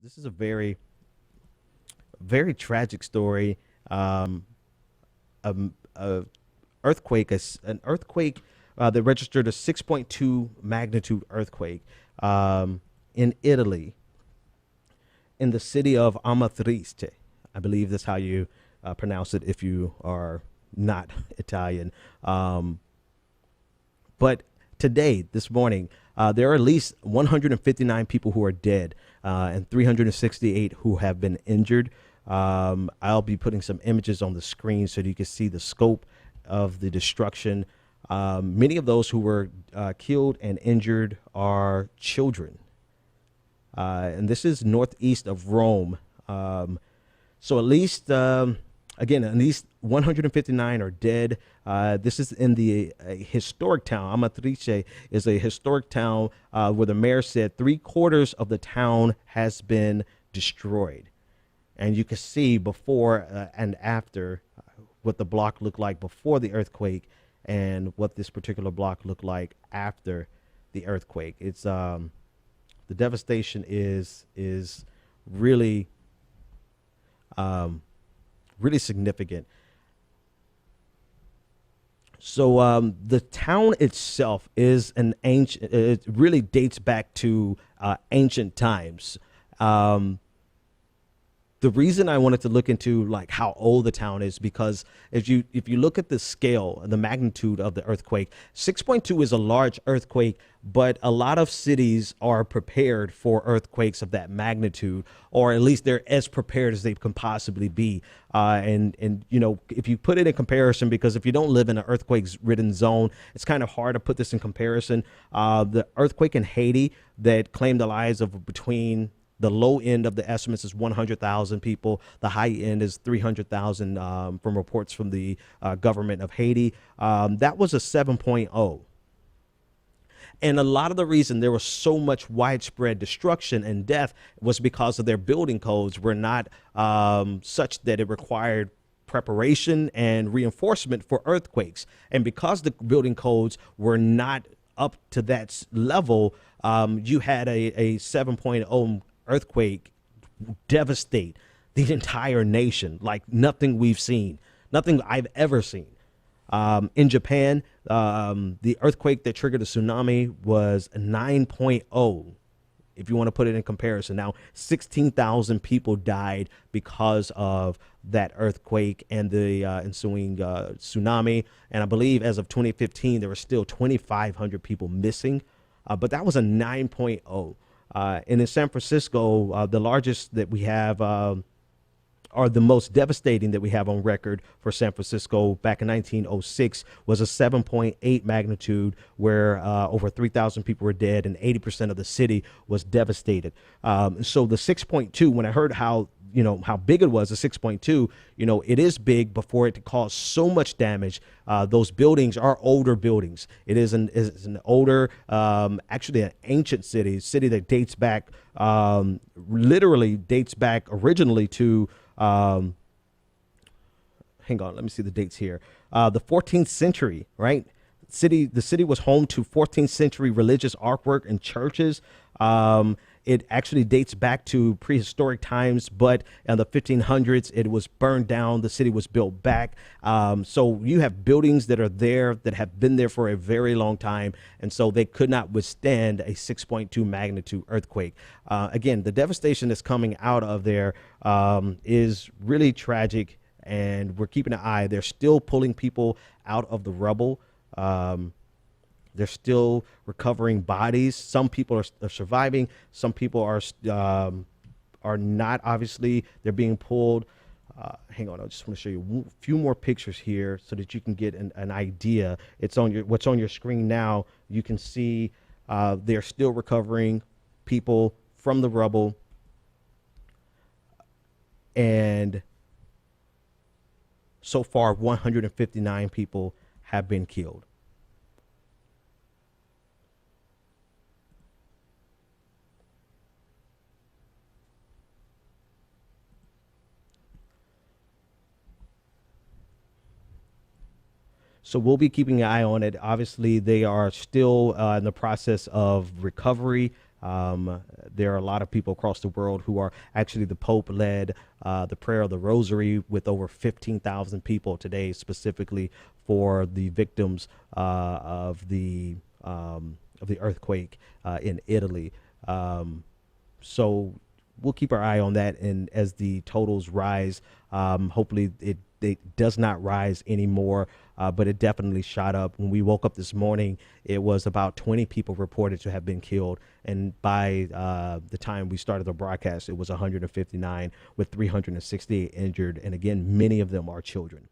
this is a very, very tragic story. Um, a earthquake, an earthquake that registered a 6.2 magnitude earthquake in Italy, in the city of Amatrice. I believe that's how you pronounce it if you are not Italian. But today, this morning, there are at least 159 people who are dead and 368 who have been injured. I'll be putting some images on the screen so that you can see the scope of the destruction. Many of those who were killed and injured are children. And this is northeast of Rome. So at least, again, at least 159 are dead. This is in the historic town. Amatrice is a historic town where the mayor said 3/4 of the town has been destroyed. And you can see before and after what the block looked like before the earthquake and what this particular block looked like after the earthquake. It's the devastation is really really significant. So the town itself is an ancient. It really dates back to ancient times. The reason I wanted to look into like how old the town is because if you look at the scale and the magnitude of the earthquake, 6.2 is a large earthquake, but a lot of cities are prepared for earthquakes of that magnitude, or at least they're as prepared as they can possibly be. And you know, if you put it in comparison, because if you don't live in an earthquakes-ridden zone, it's kind of hard to put this in comparison. The earthquake in Haiti that claimed the lives of between the low end of the estimates is 100,000 people. The high end is 300,000 from reports from the government of Haiti. That was a 7.0. And a lot of the reason there was so much widespread destruction and death was because of their building codes were not such that it required preparation and reinforcement for earthquakes. And because the building codes were not up to that level, you had a 7.0 earthquake devastate the entire nation like nothing we've seen, nothing I've ever seen. In Japan, the earthquake that triggered a tsunami was 9.0. If you want to put it in comparison, now 16,000 people died because of that earthquake and the ensuing tsunami. And I believe as of 2015, there were still 2,500 people missing. But that was a 9.0. And in San Francisco, the largest that we have, or the most devastating that we have on record for San Francisco back in 1906 was a 7.8 magnitude where over 3,000 people were dead and 80% of the city was devastated. So the 6.2, when I heard how big it was, the 6.2, it is big before it caused so much damage. Those buildings are older buildings. It is an older, actually an ancient city that dates back, literally dates back originally to, hang on, let me see the dates here. The 14th century, right? The city was home to 14th century religious artwork and churches. It actually dates back to prehistoric times, but in the 1500s, it was burned down. The city was built back. So you have buildings that are there that have been there for a very long time. And so they could not withstand a 6.2 magnitude earthquake. Again, the devastation that's coming out of there is really tragic. And we're keeping an eye. They're still pulling people out of the rubble. They're still recovering bodies. Some people are surviving. Some people are not. Obviously, they're being pulled. Hang on, I just want to show you a few more pictures here so that you can get an idea. It's on what's on your screen now. You can see they're still recovering people from the rubble, and so far, 159 people have been killed. So we'll be keeping an eye on it. Obviously, they are still in the process of recovery. There are a lot of people across the world who are actually, the Pope led the prayer of the Rosary with over 15,000 people today, specifically for the victims of the earthquake in Italy. So we'll keep our eye on that, and as the totals rise, hopefully it does not rise anymore, but it definitely shot up. When we woke up this morning, it was about 20 people reported to have been killed, and by the time we started the broadcast, it was 159 with 368 injured, and again, many of them are children.